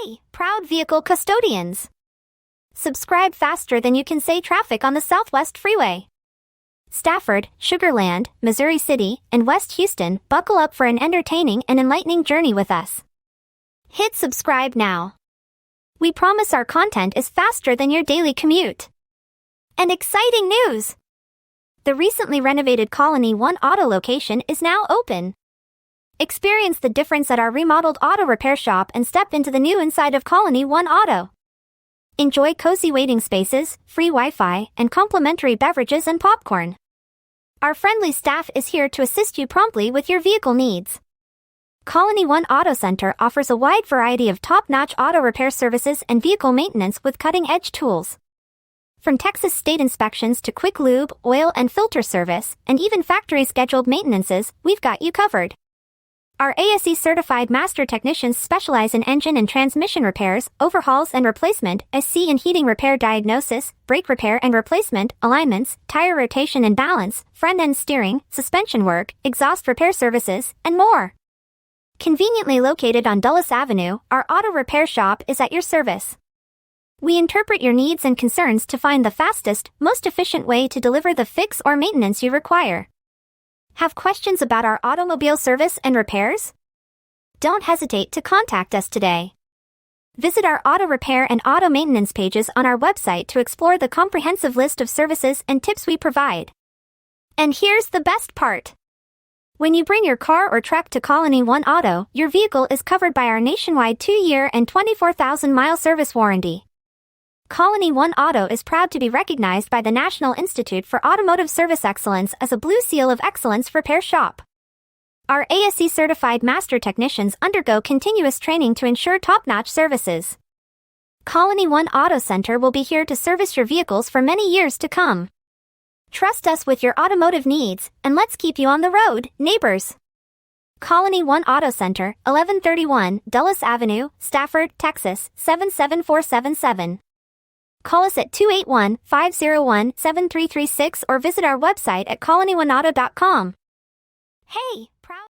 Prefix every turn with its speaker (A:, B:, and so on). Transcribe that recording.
A: Hey, proud vehicle custodians! Subscribe faster than you can say traffic on the Southwest Freeway. Stafford, Sugar Land, Missouri City, and West Houston, buckle up for an entertaining and enlightening journey with us. Hit subscribe now. We promise our content is faster than your daily commute. And exciting news! The recently renovated Colony One Auto location is now open. Experience the difference at our remodeled auto repair shop and step into the new inside of Colony One Auto. Enjoy cozy waiting spaces, free Wi-Fi, and complimentary beverages and popcorn. Our friendly staff is here to assist you promptly with your vehicle needs. Colony One Auto Center offers a wide variety of top-notch auto repair services and vehicle maintenance with cutting-edge tools. From Texas state inspections to quick lube, oil and filter service, and even factory-scheduled maintenances, we've got you covered. Our ASE-certified master technicians specialize in engine and transmission repairs, overhauls and replacement, AC and heating repair diagnosis, brake repair and replacement, alignments, tire rotation and balance, front-end steering, suspension work, exhaust repair services, and more. Conveniently located on Dulles Avenue, our auto repair shop is at your service. We interpret your needs and concerns to find the fastest, most efficient way to deliver the fix or maintenance you require. Have questions about our automobile service and repairs? Don't hesitate to contact us today. Visit our auto repair and auto maintenance pages on our website to explore the comprehensive list of services and tips we provide. And here's the best part. When you bring your car or truck to Colony One Auto, your vehicle is covered by our nationwide 2-year and 24,000-mile service warranty. Colony One Auto is proud to be recognized by the National Institute for Automotive Service Excellence as a Blue Seal of Excellence repair shop. Our ASE-certified master technicians undergo continuous training to ensure top-notch services. Colony One Auto Center will be here to service your vehicles for many years to come. Trust us with your automotive needs, and let's keep you on the road, neighbors. Colony One Auto Center, 1131 Dulles Avenue, Stafford, Texas, 77477. Call us at 281-501-7336 or visit our website at colonyoneauto.com. Hey, proud